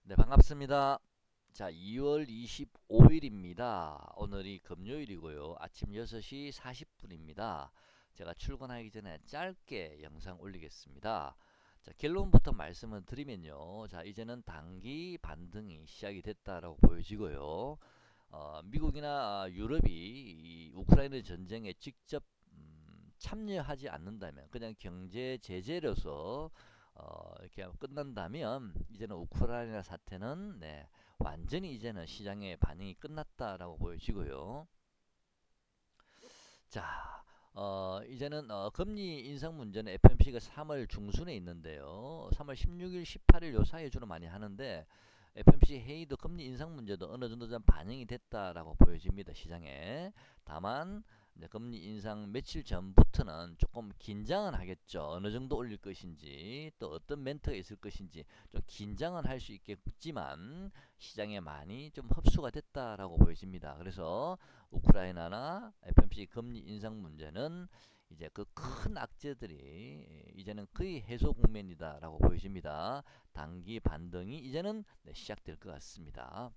네, 반갑습니다. 자, 2월 25일입니다. 오늘이 금요일이고요. 아침 6시 40분입니다. 제가 출근하기 전에 짧게 영상 올리겠습니다. 자, 결론부터 말씀을 드리면요. 자, 이제는 단기 반등이 시작이 됐다라고 보여지고요. 미국이나 유럽이 이 우크라이나 전쟁에 직접 참여하지 않는다면 그냥 경제 제재로서 이렇게 끝난다면 이제는 우크라이나 사태는 완전히 이제는 시장의 반응이 끝났다라고 보여지고요. 자, 이제는 금리 인상 문제는 FOMC가 3월 중순에 있는데요. 3월 16일, 18일 요 사이에 주로 많이 하는데 FOMC 회의도 금리 인상 문제도 어느 정도 좀 반영이 됐다라고 보여집니다. 시장에. 다만 금리 인상 며칠 전부터는 조금 긴장은 하겠죠. 어느 정도 올릴 것인지 또 어떤 멘트가 있을 것인지 좀 긴장은 할 수 있겠지만 시장에 많이 좀 흡수가 됐다라고 보여집니다. 그래서 우크라이나나 FOMC 금리 인상 문제는 이제 그 큰 악재들이 이제는 거의 해소 국면이다라고 보여집니다. 단기 반등이 이제는 시작될 것 같습니다.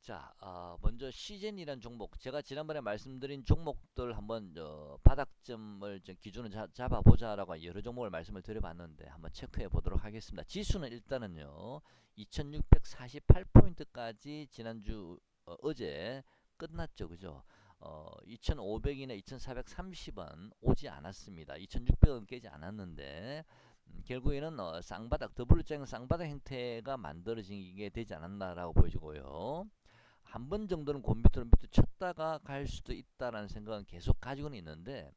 자, 먼저 시젠이란 종목, 제가 지난번에 말씀드린 종목들 한번 바닥점을 기준으로 잡아보자라고 여러 종목을 말씀을 드려봤는데 한번 체크해 보도록 하겠습니다. 지수는 일단은요 2648포인트까지 지난주 어제 끝났죠, 그죠? 2500이나 2430원 오지 않았습니다. 2600원 깨지 않았는데 결국에는 쌍바닥 더블루장 쌍바닥 형태가 만들어지게 되지 않았나라고 보여지고요. 한 번 정도는 밑으로 쳤다가 갈 수도 있다라는 생각은 계속 가지고는 있는데,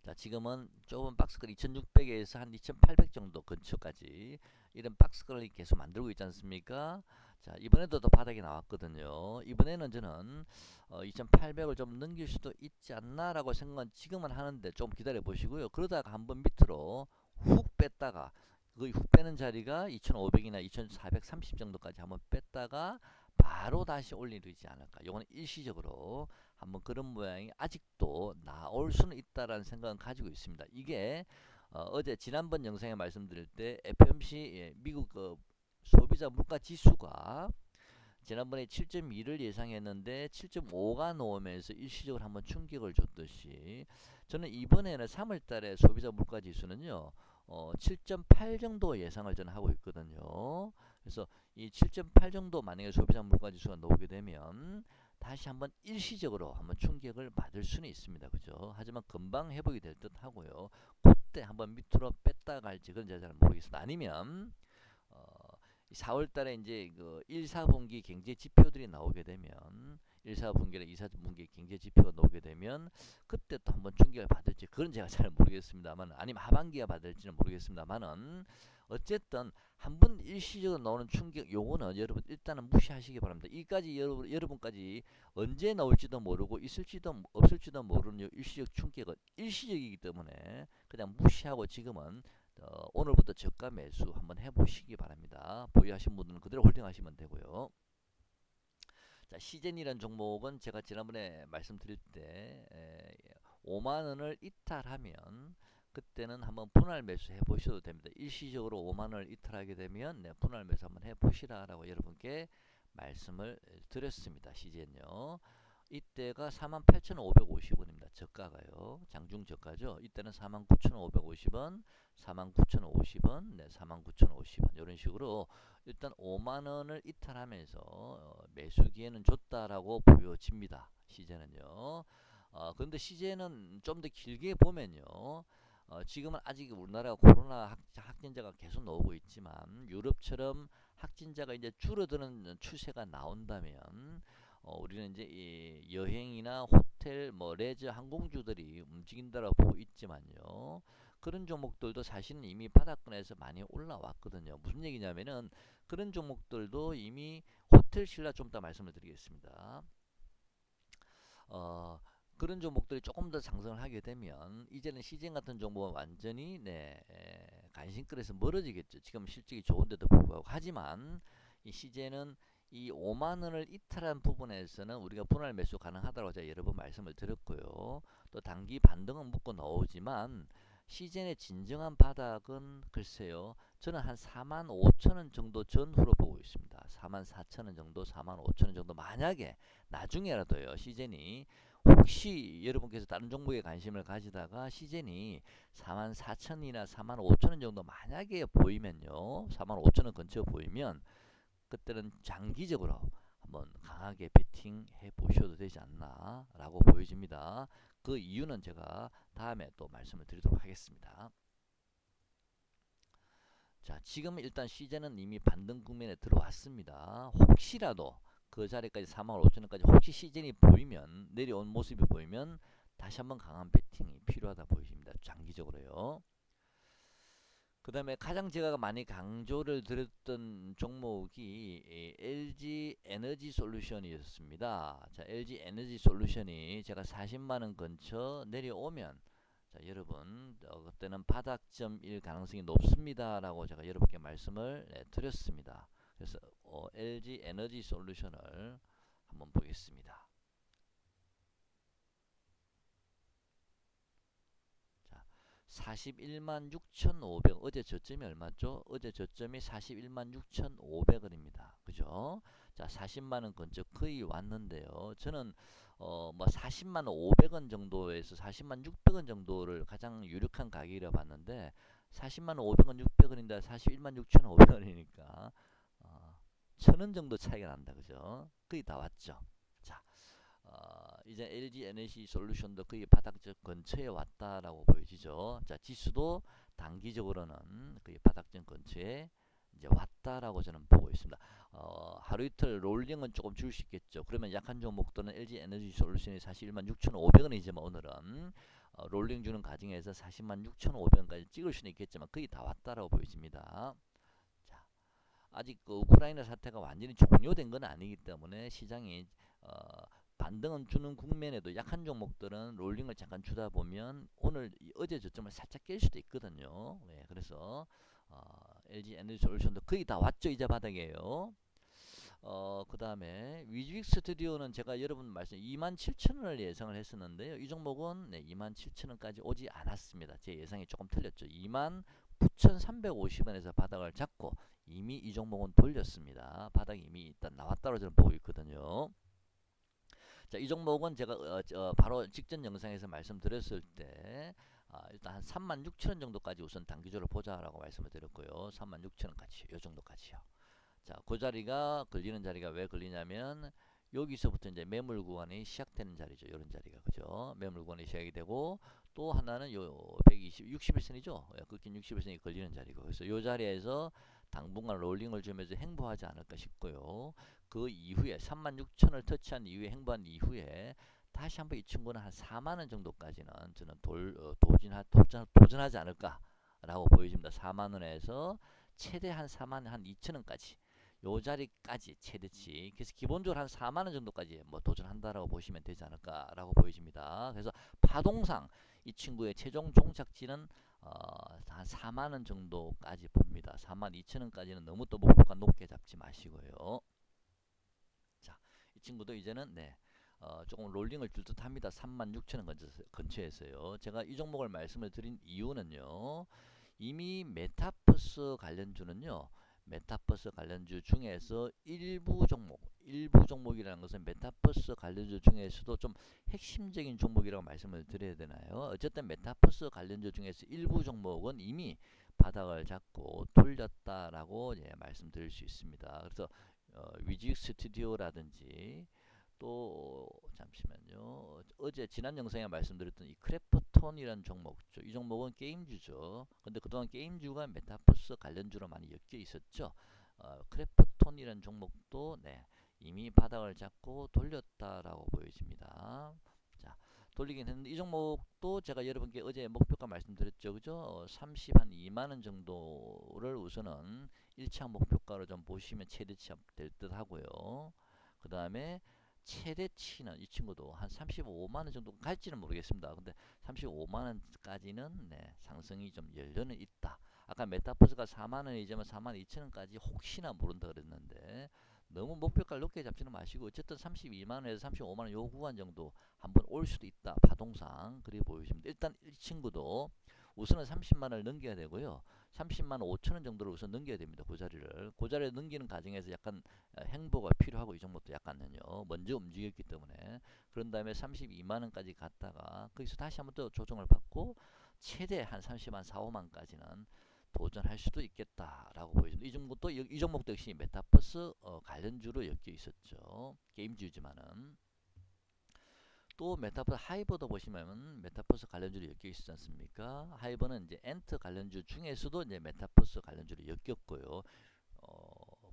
자, 지금은 좁은 박스권 2600에서 한 2800 정도 근처까지 이런 박스권을 계속 만들고 있지 않습니까? 자, 이번에도 또 바닥이 나왔거든요. 이번에는 저는 2800을 좀 넘길 수도 있지 않나라고 생각은 지금은 하는데 좀 기다려 보시고요. 그러다가 한번 밑으로 훅 뺐다가 거의 훅 빼는 자리가 2500이나 2430 정도까지 한번 뺐다가 바로 다시 올리지 않을까. 요거는 일시적으로 한번 그런 모양이 아직도 나올 수는 있다라는 생각은 가지고 있습니다. 이게 어제 지난번 영상에 말씀드릴 때 FOMC 미국 소비자 물가 지수가 지난번에 7.2를 예상했는데 7.5가 나오면서 일시적으로 한번 충격을 줬듯이 저는 이번에는 3월 달에 소비자 물가 지수는요 7.8 정도 예상을 저는 하고 있거든요. 그래서 이 7.8 정도 만약에 소비자 물가 지수가 나오게 되면 다시 한번 일시적으로 한번 충격을 받을 수는 있습니다. 그죠? 하지만 금방 회복이 될 듯 하고요. 그때 한번 밑으로 뺐다 갈지 그건 제가 잘 모르겠습니다. 아니면 4월 달에 이제 그 1, 4분기 경제 지표들이 나오게 되면 1, 4분기나 2, 4분기 경제 지표가 나오게 되면 그때 또 한번 충격을 받을지 그건 제가 잘 모르겠습니다만 아니면 하반기가 받을지는 모르겠습니다만은 어쨌든 한번 일시적으로 나오는 충격 요거는 여러분 일단은 무시하시기 바랍니다. 이까지 여러분까지 언제 나올지도 모르고 있을지도 없을지도 모르는 일시적 충격은 일시적이기 때문에 그냥 무시하고 지금은 오늘부터 저가 매수 한번 해보시기 바랍니다. 보유하신 분들은 그대로 홀딩하시면 되고요. 자, 시젠이란 종목은 제가 지난번에 말씀드릴 때 5만 원을 이탈하면 그때는 한번 분할 매수 해보셔도 됩니다. 일시적으로 5만 원을 이탈하게 되면 분할 매수 한번 해보시라라고 여러분께 말씀을 드렸습니다. 시젠요. 이때가 48,550원입니다. 저가가요. 장중 저가죠. 이때는 49,550원, 49,050원, 49,050원 이런 식으로 일단 5만 원을 이탈하면서 매수기에는 좋다라고 보여집니다. 시제는요. 그런데 시제는 좀 더 길게 보면요. 지금은 아직 우리나라 코로나 확진자가 계속 나오고 있지만 유럽처럼 확진자가 이제 줄어드는 추세가 나온다면 우리는 이제 이 여행이나 호텔, 뭐 레저 항공주들이 움직인다라고 보고 있지만요. 그런 종목들도 사실은 이미 바닥권에서 많이 올라왔거든요. 무슨 얘기냐면은 그런 종목들도 이미 호텔 신라 좀 더 말씀을 드리겠습니다. 어, 그런 종목들이 조금 더 상승을 하게 되면 이제는 시젠 같은 종목은 완전히 간신거리에서 멀어지겠죠. 지금 실적이 좋은데도 불구하고 하지만 이 시젠은 이 5만 원을 이탈한 부분에서는 우리가 분할 매수 가능하다고 제가 여러 번 말씀을 드렸고요. 또 단기 반등은 묶어 넣지만 시즌의 진정한 바닥은 글쎄요. 저는 한 45,000원 정도 전후로 보고 있습니다. 44,000원 정도, 45,000원 정도. 만약에 나중에라도요. 시즌이 혹시 여러분께서 다른 종목에 관심을 가지다가 시즌이 44,000이나 45,000원 정도 만약에 보이면요. 45,000원 근처 보이면 그때는 장기적으로 한번 강하게 베팅해 보셔도 되지 않나라고 보여집니다. 그 이유는 제가 다음에 또 말씀을 드리도록 하겠습니다. 자, 지금 일단 시제는 이미 반등 국면에 들어왔습니다. 혹시라도 그 자리까지 45,000원까지 혹시 시즌이 보이면 내려온 모습이 보이면 다시 한번 강한 베팅이 필요하다 보여집니다. 장기적으로요. 그 다음에 가장 제가 많이 강조를 드렸던 종목이 LG 에너지 솔루션이었습니다. 자, LG 에너지 솔루션이 제가 40만원 근처 내려오면 자, 여러분 그때는 바닥점일 가능성이 높습니다 라고 제가 여러분께 말씀을 드렸습니다. 그래서 LG 에너지 솔루션을 한번 보겠습니다. 자, 41만 6,500 어제 저점이 얼마죠? 어제 저점이 41만 6,500원입니다. 그죠? 자, 40만원 근처 거의 왔는데요. 저는 뭐 40만 500원 정도에서 40만 600원 정도를 가장 유력한 가격이라 봤는데 40만 500원 600원인데 41만 6,500원이니까 1,000원 정도 차이가 난다. 그죠? 거의 다 왔죠. 자, 이제 LG 에너지 솔루션도 거의 바닥점 근처에 왔다라고 보여지죠. 자, 지수도 단기적으로는 거의 바닥점 근처에 이제 왔다라고 저는 보고 있습니다. 하루 이틀 롤링은 조금 줄 수 있겠죠. 그러면 약한 종목들은 LG 에너지 솔루션이 41만 6,500원이지만 오늘은 롤링 주는 과정에서 40만 6,500원까지 찍을 수는 있겠지만 거의 다 왔다라고 보여집니다. 자, 아직 그 우크라이나 사태가 완전히 종료된 건 아니기 때문에 시장이 반등은 주는 국면에도 약한 종목들은 롤링을 잠깐 주다 보면 오늘 어제 저점을 살짝 깰 수도 있거든요. 네, 그래서 LG 에너지 솔루션도 거의 다 왔죠. 이제 바닥이에요. 그 다음에 위즈윅 스튜디오는 제가 여러분 말씀 27,000원을 예상을 했었는데요. 이 종목은 네, 27,000원까지 오지 않았습니다. 제 예상이 조금 틀렸죠. 29,350원에서 바닥을 잡고 이미 이 종목은 돌렸습니다. 바닥이 이미 일단 나왔다고 저는 보고 있거든요. 자, 이 종목은 제가 바로 직전 영상에서 말씀드렸을 때 일단 한 36,000원 정도까지 우선 단기적으로 보자라고 말씀을 드렸고요. 36,000원까지 요 정도까지요. 자, 그 자리가 걸리는 자리가 왜 걸리냐면 여기서부터 이제 매물 구간이 시작되는 자리죠. 이런 자리가 그죠? 매물 구간이 시작이 되고 또 하나는 요 120, 61선이죠. 끊긴 61선이 걸리는 자리고 그래서 요 자리에서 당분간 롤링을 주면서 행보하지 않을까 싶고요. 그 이후에 36,000을 터치한 이후에 행보한 이후에 다시 한번 이 친구는 한 4만원 정도까지는 저는 도전하지 않을까라고 보여집니다. 4만원에서 최대 한 4만 한 2천원까지 요 자리까지 최대치. 그래서 기본적으로 한 4만원 정도까지 뭐 도전한다라고 보시면 되지 않을까라고 보여집니다. 그래서 파동상 이 친구의 최종 종착지는 한 4만원 정도까지 봅니다. 4만 2천원까지는 너무 또 목표가 높게 잡지 마시고요. 자, 이 친구도 이제는 네. 조금 롤링을 줄 듯 합니다. 36,000원 근처에서요. 제가 이 종목을 말씀을 드린 이유는요. 이미 메타버스 관련주는요. 메타버스 관련주 중에서 일부 종목이라는 것은 메타버스 관련주 중에서도 좀 핵심적인 종목이라고 말씀을 드려야 되나요? 어쨌든 메타버스 관련주 중에서 일부 종목은 이미 바닥을 잡고 돌렸다라고 말씀드릴 수 있습니다. 그래서 위직 스튜디오라든지 또 잠시만요. 어제 지난 영상에 말씀드렸던 이 크래프톤이라는 종목죠. 이 종목은 게임주죠. 근데 그동안 게임주가 메타버스 관련주로 많이 엮여 있었죠. 크래프톤이라는 종목도 네, 이미 바닥을 잡고 돌렸다라고 보여집니다. 자, 돌리긴 했는데 이 종목도 제가 여러분께 어제 목표가 말씀드렸죠. 그죠? 30 한 2만원 정도를 우선은 1차 목표가로 좀 보시면 최대치 될 듯 하고요. 그 다음에 최대치는 이 친구도 한 35만원 정도 갈지는 모르겠습니다. 근데 35만원까지는 네, 상승이 좀 열려는 있다. 아까 메타버스가 4만원이지만 4만 2천원까지 혹시나 모른다 그랬는데 너무 목표가를 높게 잡지는 마시고 어쨌든 32만원에서 35만원 요 구간 정도 한번 올 수도 있다. 파동상 그리 보여집니다. 일단 이 친구도 우선은 30만원을 넘겨야 되고요. 30만 5천원 정도를 우선 넘겨야 됩니다. 그 자리를. 그 자리를 넘기는 과정에서 약간 행보가 필요하고 이 종목도 약간은요. 먼저 움직였기 때문에. 그런 다음에 32만원까지 갔다가 거기서 다시 한번 또 조정을 받고 최대 한 30만 4, 5만까지는 도전할 수도 있겠다라고 보여집니다. 이 종목도 역시 메타버스 관련주로 엮여 있었죠. 게임주지만은. 또 메타버스 하이버도 보시면 메타버스 관련주로 엮여 있지 않습니까? 하이버는 이제 엔트 관련주 중에서도 이제 메타버스 관련주로 엮였고요.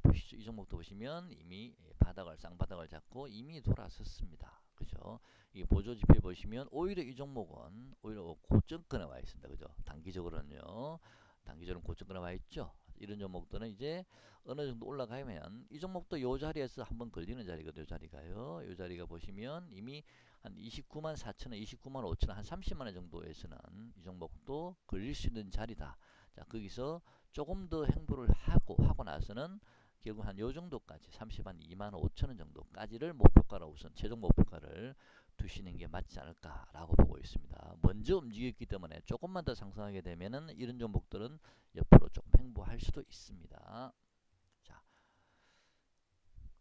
보시죠. 이 종목도 보시면 이미 쌍바닥을 잡고 이미 돌아섰습니다. 그죠? 이 보조지표 보시면 오히려 이 종목은 오히려 고점권에 와 있습니다. 그죠? 단기적으로는요. 단기적으로는 고점권에 와 있죠. 이런 종목들은 이제 어느 정도 올라가면 이 종목도 요 자리에서 한번 걸리는 자리거든요. 요 자리가요. 요 자리가 보시면 이미 한 29만 4천원, 29만 5천원, 한 30만원 정도에서는 이 종목도 걸릴 수 있는 자리다. 자, 거기서 조금 더 행보를 하고 나서는 결국 한 요 정도까지 30만 2만 5천원 정도까지를 목표가로 우선 최종 목표가를 두시는 게 맞지 않을까라고 보고 있습니다. 먼저 움직였기 때문에 조금만 더 상승하게 되면은 이런 종목들은 옆으로 조금 행보할 수도 있습니다.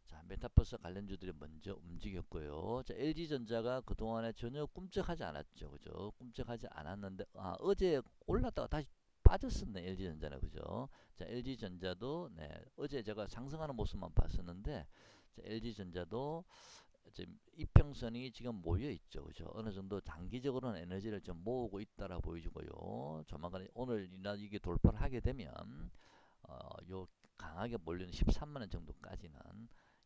자, 메타버스 관련주들이 먼저 움직였고요. 자, LG전자가 그동안에 전혀 꿈쩍하지 않았죠. 그죠? 꿈쩍하지 않았는데, 어제 올랐다가 다시 빠졌었네, LG전자는. 그죠? 자, LG전자도, 네, 어제 제가 상승하는 모습만 봤었는데, 자, LG전자도 지금 이평선이 지금 모여 있죠. 그죠? 어느 정도 단기적으로는 에너지를 좀 모으고 있다라 보여지고요. 조만간 오늘이나 이게 돌파를 하게 되면, 요 강하게 몰리는 13만원 정도까지는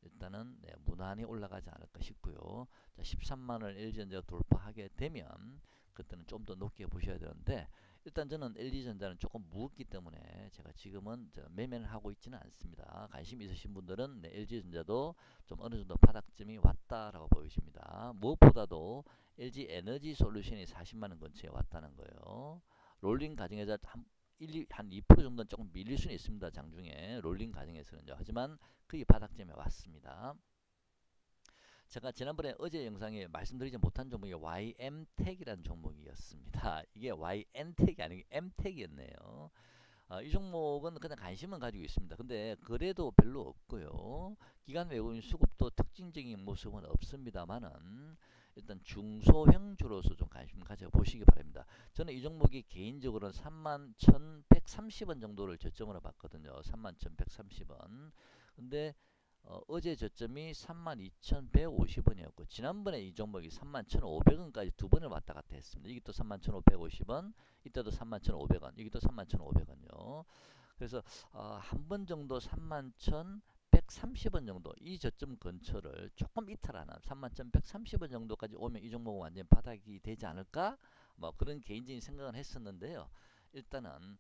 일단은 네, 무난히 올라가지 않을까 싶고요. 자, 13만원을 LG전자가 돌파하게 되면 그때는 좀 더 높게 보셔야 되는데 일단 저는 LG전자는 조금 무겁기 때문에 제가 지금은 매매를 하고 있지는 않습니다. 관심 있으신 분들은 네, LG전자도 좀 어느 정도 바닥점이 왔다라고 보이십니다. 무엇보다도 LG 에너지 솔루션이 40만원 근처에 왔다는 거예요. 롤링 과정에서 한 2% 정도는 조금 밀릴 수는 있습니다. 장중에 롤링 과정에서는요. 하지만 거의 바닥점에 왔습니다. 제가 지난번에 어제 영상에 말씀드리지 못한 종목이 YM텍이라는 종목이었습니다. 이게 YN텍이 아니고 M텍이었네요. 이 종목은 그냥 관심은 가지고 있습니다. 근데 거래도 별로 없고요. 기관 외국인 수급도 특징적인 모습은 없습니다만은 일단 중소형주로서 좀 관심 가져보시기 바랍니다. 저는 이 종목이 개인적으로는 31,130원 정도를 저점으로 봤거든요. 31,130원. 근데 어제 저점이 32,150원이었고 지난번에 이 종목이 31,500원까지 두 번을 왔다 갔다 했습니다. 이게 또 31,550원, 이때도 31,500원, 이게 또 31,500원요. 그래서 한 번 정도 31,130원 정도 이 저점 근처를 조금 이탈하는 31,130원 정도까지 오면 이 종목은 완전 바닥이 되지 않을까? 뭐 그런 개인적인 생각은 했었는데요. 일단은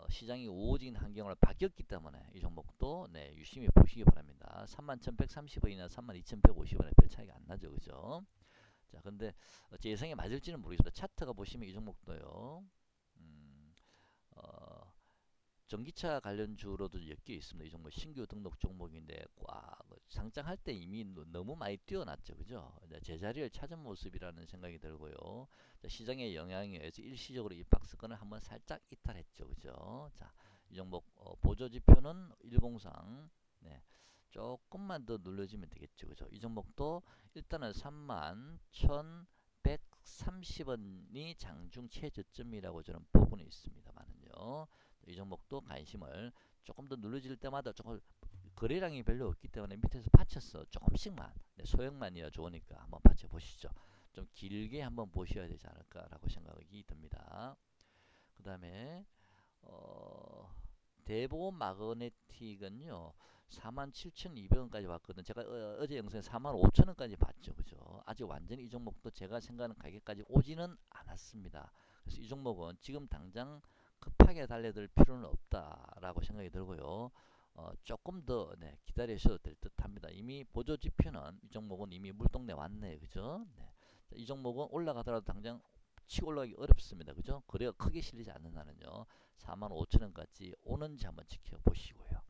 시장이 우호적인 환경으로 바뀌었기 때문에 이 종목도 네, 유심히 보시기 바랍니다. 31,130원이나 32,150원에 별 차이가 안 나죠. 그죠? 자, 근데 제 예상이 맞을지는 모르겠습니다. 차트가 보시면 이 종목도요. 어, 전기차 관련주로도 엮여 있습니다. 이 종목 신규 등록 종목인데 상장할 때 이미 너무 많이 뛰어났죠. 그죠? 제자리를 찾은 모습이라는 생각이 들고요. 자, 시장의 영향에 의해서 일시적으로 이 박스권을 한번 살짝 이탈했죠. 그죠? 자, 이 종목 보조지표는 일봉상 네, 조금만 더 눌러주면 되겠죠. 그죠? 이 종목도 일단은 31,130원이 장중 최저점이라고 저는 보고는 있습니다만은요. 이 종목도 관심을 조금 더 눌러질 때마다 조금 거래량이 별로 없기 때문에 밑에서 받쳐서 조금씩만 소형만이라 좋으니까 한번 받쳐 보시죠. 좀 길게 한번 보셔야 되지 않을까라고 생각이 듭니다. 그 다음에 대보험 마그네틱은요 47,200원까지 왔거든. 제가 어제 영상에 45,000원까지 봤죠. 그죠? 아직 완전히 이 종목도 제가 생각하는 가격까지 오지는 않았습니다. 그래서 이 종목은 지금 당장 급하게 달려들 필요는 없다라고 생각이 들고요. 조금 더 기다리셔도 될 듯합니다. 이미 보조지표는 이 종목은 이미 물동네 왔네요. 그죠? 네. 이 종목은 올라가더라도 당장 치고 올라가기 어렵습니다. 그죠? 거래가 크게 실리지 않는 한은요. 45,000원까지 오는지 한번 지켜보시고요.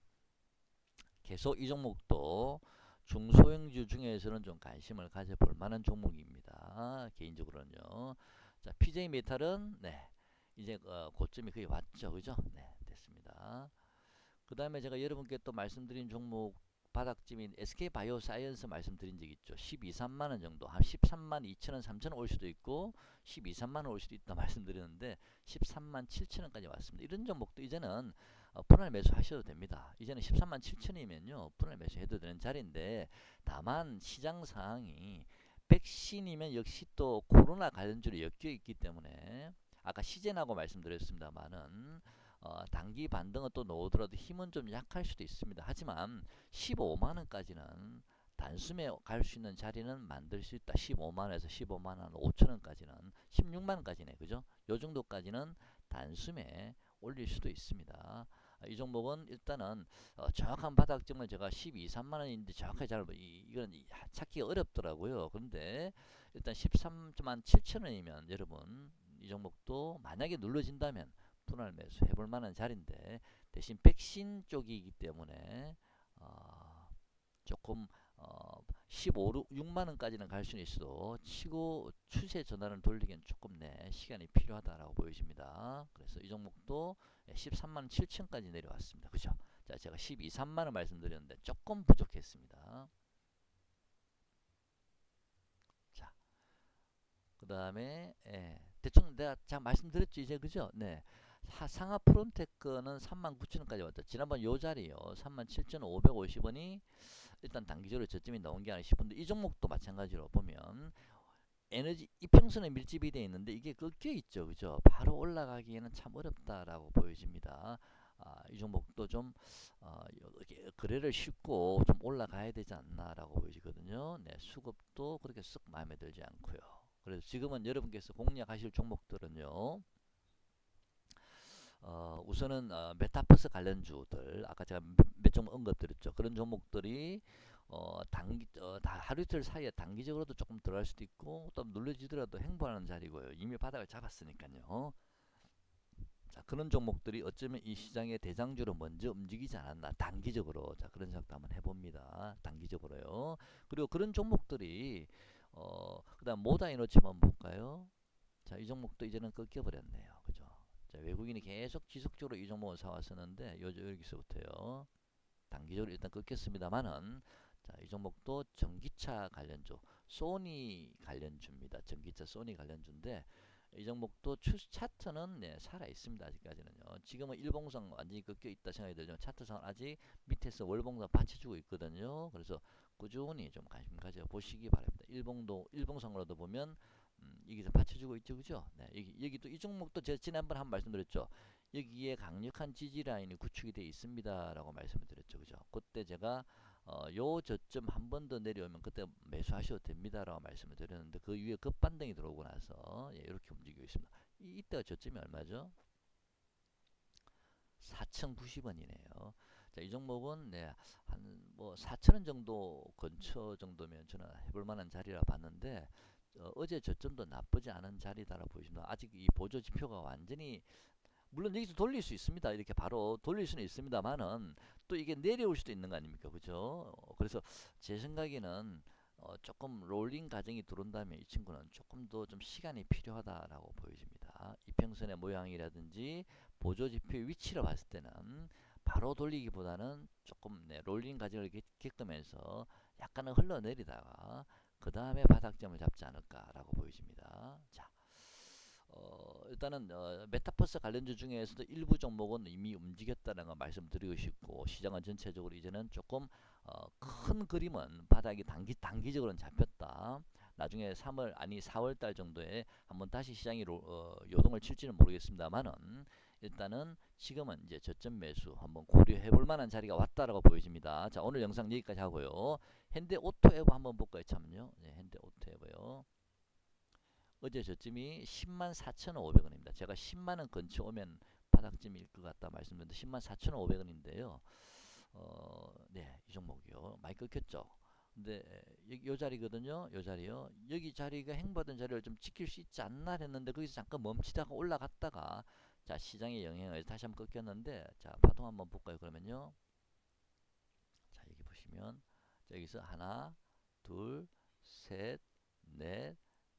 계속 이 종목도 중소형주 중에서는 좀 관심을 가져볼 만한 종목입니다. 개인적으로는요. 자, PJ 메탈은 이제 고점이 거의 왔죠, 그죠? 네, 됐습니다. 그 다음에 제가 여러분께 또 말씀드린 종목 바닥쯤인 SK바이오사이언스 말씀드린 적 있죠. 12, 3만 원 정도, 한 13만 2천 원, 3천 원 올 수도 있고 12, 3만 원 올 수도 있다 말씀드렸는데 13만 7천 원까지 왔습니다. 이런 종목도 이제는 분할 매수하셔도 됩니다. 이제는 13만 7천 원이면요 분할 매수해도 되는 자리인데, 다만 시장 상황이 백신이면 역시 또 코로나 관련주로 엮여 있기 때문에 아까 시젠하고 말씀드렸습니다만은 단기 반등은 또 나오더라도 힘은 좀 약할 수도 있습니다. 하지만 15만원까지는 단숨에 갈 수 있는 자리는 만들 수 있다. 15만원에서 15만원 5천원까지는 16만원까지네, 그죠? 요 정도까지는 단숨에 올릴 수도 있습니다. 이 종목은 일단은 정확한 바닥점을 제가 12, 3만원인데 정확하게 잘 이건 찾기가 어렵더라고요. 그런데 일단 13만 7천원이면 여러분 이 종목도 만약에 눌러진다면 분할 매수 해볼 만한 자리인데, 대신 백신 쪽이기 때문에 조금 15, 6만 원까지는 갈 수는 있어도 치고 추세 전환을 돌리기엔 조금 시간이 필요하다라고 보여집니다. 그래서 이 종목도 13만 7천까지 내려왔습니다. 그죠? 자, 제가 12, 3만 원 말씀드렸는데 조금 부족했습니다. 자, 그 다음에 대충 내가 자 말씀드렸죠 이제, 그죠? 네. 상하 프론테크는 39,000원까지 왔다. 지난번 요 자리요 37,550원이 일단 단기적으로 저점이 나온 게 아니라 싶은데, 이 종목도 마찬가지로 보면 에너지 이평선에 밀집이 되어 있는데 이게 꺾여 있죠, 그죠? 바로 올라가기에는 참 어렵다라고 보여집니다. 이 종목도 좀 거래를 쉽고 좀 올라가야 되지 않나라고 보여지거든요. 네, 수급도 그렇게 썩 마음에 들지 않고요. 그래서 지금은 여러분께서 공략하실 종목들은요. 우선은 메타버스 관련주들 아까 제가 몇 종목 언급드렸죠. 그런 종목들이 다 하루 이틀 사이에 단기적으로도 조금 들어갈 수도 있고 또 눌러지더라도 행보하는 자리고요. 이미 바닥을 잡았으니까요. 자, 그런 종목들이 어쩌면 이 시장의 대장주로 먼저 움직이지 않았나 단기적으로. 자, 그런 생각도 한번 해봅니다. 단기적으로요. 그리고 그런 종목들이 그다음 모다이노치 한번 볼까요? 자, 이 종목도 이제는 꺾여버렸네요. 그죠? 자, 외국인이 계속 지속적으로 이 종목을 사왔었는데 여기서부터요. 단기적으로 일단 꺾였습니다만은, 자, 이 종목도 전기차 관련주, 소니 관련주입니다. 전기차 소니 관련주인데 이 종목도 차트는 살아 있습니다. 아직까지는요. 지금은 일봉상 완전히 꺾여 있다 생각이 들지만 차트상 아직 밑에서 월봉상 받쳐주고 있거든요. 그래서 꾸준히 좀 관심 가져 보시기 바랍니다. 일봉상으로도 보면 여기서 받쳐주고 있죠, 그죠? 네, 여기 또 이 종목도 제가 지난번 한 말씀드렸죠. 여기에 강력한 지지 라인이 구축이 되어 있습니다라고 말씀을 드렸죠, 그죠? 그때 제가 요 저점 한 번 더 내려오면 그때 매수하셔도 됩니다라고 말씀을 드렸는데, 그 위에 급반등이 들어오고 나서 이렇게 움직이고 있습니다. 이때가 저점이 얼마죠? 4,090원이네요. 자, 이 종목은 한 뭐 4,000원 정도 근처 정도면 저는 해볼 만한 자리라 봤는데, 어제 저점도 나쁘지 않은 자리다라 보입니다. 아직 이 보조 지표가 완전히, 물론 여기서 돌릴 수 있습니다. 이렇게 바로 돌릴 수는 있습니다만은 또 이게 내려올 수도 있는 거 아닙니까? 그죠? 그래서 제 생각에는 조금 롤링 과정이 들어온다면 이 친구는 조금 더 좀 시간이 필요하다라고 보여집니다. 이평선의 모양이라든지 보조지표 위치를 봤을 때는 바로 돌리기보다는 조금 롤링 과정을 겪으면서 약간은 흘러내리다가 그 다음에 바닥점을 잡지 않을까라고 보여집니다. 자, 일단은 메타버스 관련주 중에서도 일부 종목은 이미 움직였다는 거 말씀드리고 싶고, 시장은 전체적으로 이제는 조금 큰 그림은 바닥이 단기적으로는 잡혔다. 나중에 3월 아니 4월달 정도에 한번 다시 시장이 요동을 칠지는 모르겠습니다만은, 일단은 지금은 이제 저점 매수 한번 고려해볼 만한 자리가 왔다라고 보여집니다. 자, 오늘 영상 여기까지 하고요. 현대오토에버 한번 볼까요? 참요. 네, 현대오토에버요. 어제 저점이 10만 4,500원입니다. 제가 10만원 근처 오면 바닥점일 것 같다 말씀드렸는데 10만 4,500원인데요. 네, 이 종목이요. 많이 꺾였죠. 근데 요 자리거든요. 요 자리요. 여기 자리가 행보하던 자리를 좀 지킬 수 있지 않나 했는데 거기서 잠깐 멈추다가 올라갔다가, 자, 시장의 영향을 다시 한번 꺾였는데, 자, 파동 한번 볼까요? 그러면요. 자, 여기 보시면, 자, 여기서 하나, 둘, 셋, 넷,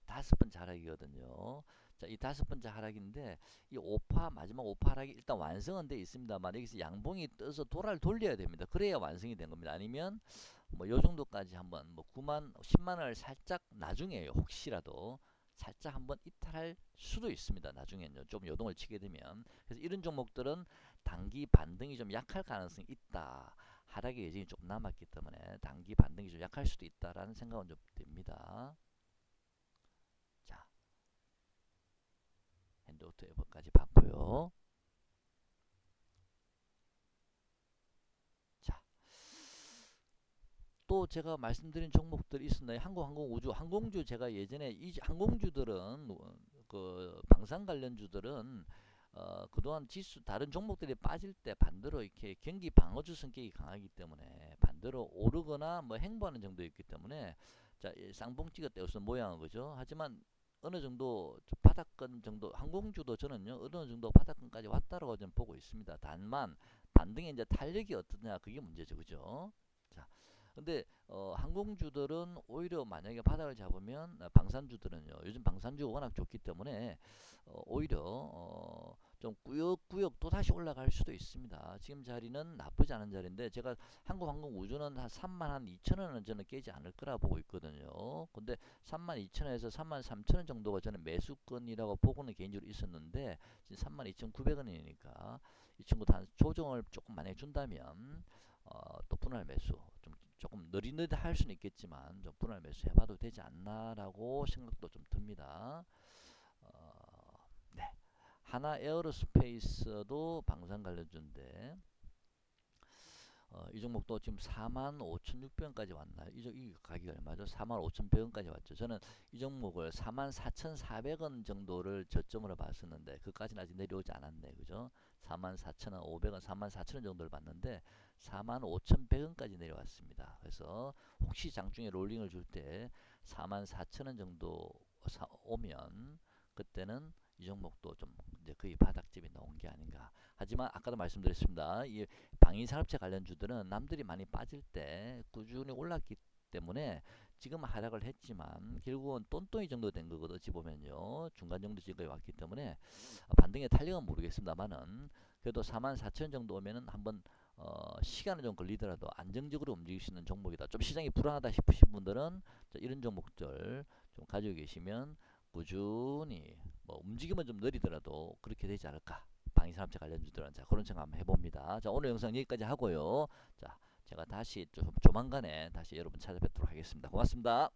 5번 자락이거든요. 자, 이 다섯 번째 하락인데 이 5파 마지막 5파 하락이 일단 완성은 돼 있습니다만 여기서 양봉이 떠서 도라를 돌려야 됩니다. 그래야 완성이 된 겁니다. 아니면 뭐 요 정도까지 한번 뭐 9만 10만 원을 살짝 나중에요. 혹시라도 살짝 한번 이탈할 수도 있습니다. 나중에는요. 좀 요동을 치게 되면. 그래서 이런 종목들은 단기 반등이 좀 약할 가능성이 있다. 하락의 여진이 조금 남았기 때문에 단기 반등이 좀 약할 수도 있다라는 생각은 좀 듭니다. 자, 핸드오토 에버까지 봤고요. 자, 또 제가 말씀드린 종목들이 있었나요? 한국항공우주, 항공주 제가 예전에 이 항공주들은 그 방산 관련주들은 그동안 지수 다른 종목들이 빠질 때 반대로 이렇게 경기 방어주 성격이 강하기 때문에 반대로 오르거나 뭐 행보하는 정도였기 때문에 자, 쌍봉찌가 떼어서 모양은 거죠. 하지만 어느 정도 바닥권 정도 항공주도 저는요 어느 정도 바닥권까지 왔다라고 저는 보고 있습니다. 다만 반등의 이제 탄력이 어떠냐 그게 문제죠, 그죠? 자, 근데 항공주들은 오히려 만약에 바닥을 잡으면 방산주들은요 요즘 방산주가 워낙 좋기 때문에 오히려 좀 꾸역꾸역 또 다시 올라갈 수도 있습니다. 지금 자리는 나쁘지 않은 자리인데 제가 한국항공우주는 한 3만 한 2천 원은 저는 깨지 않을 거라 보고 있거든요. 근데 3만 2천 원에서 3만 3천 원 정도가 저는 매수권이라고 보고는 개인적으로 있었는데 지금 3만 2,900원이니까 이 친구도 한 조정을 조금 만약에 준다면 또 분할 매수 좀 조금 느릿느릿할 수는 있겠지만 좀 분할 매수 해봐도 되지 않나라고 생각도 좀 듭니다. 네. 하나 에어로스페이스도 방산 관련주인데 이 종목도 지금 45,600원까지 왔나요? 이 가격이 얼마죠? 45,100원까지 왔죠. 저는 이 종목을 44,400원 정도를 저점으로 봤었는데 그까지는 아직 내려오지 않았네. 그죠? 44,500원, 44,000원 정도를 봤는데 45,100원까지 내려왔습니다. 그래서 혹시 장중에 롤링을 줄 때 44,000원 정도 오면 그때는 이 종목도 좀 이제 거의 바닥집이 나온 게 아닌가. 하지만 아까도 말씀드렸습니다. 이 방위산업체 관련주들은 남들이 많이 빠질 때 꾸준히 올랐기 때문에 지금 하락을 했지만 결국은 똔똔이 정도 된 거거든요. 어찌 보면요. 중간 정도 지금까지 왔기 때문에 반등의 탄력은 모르겠습니다만은 그래도 44,000원 정도 오면은 한번 시간은 좀 걸리더라도 안정적으로 움직일 수 있는 종목이다. 좀 시장이 불안하다 싶으신 분들은 이런 종목들 좀 가지고 계시면 꾸준히 뭐 움직임은 좀 느리더라도 그렇게 되지 않을까. 방위산업체 관련주들은 자 그런 생각 한번 해봅니다. 자 오늘 영상 여기까지 하고요. 자 제가 다시 좀 조만간에 다시 여러분 찾아뵙도록 하겠습니다. 고맙습니다.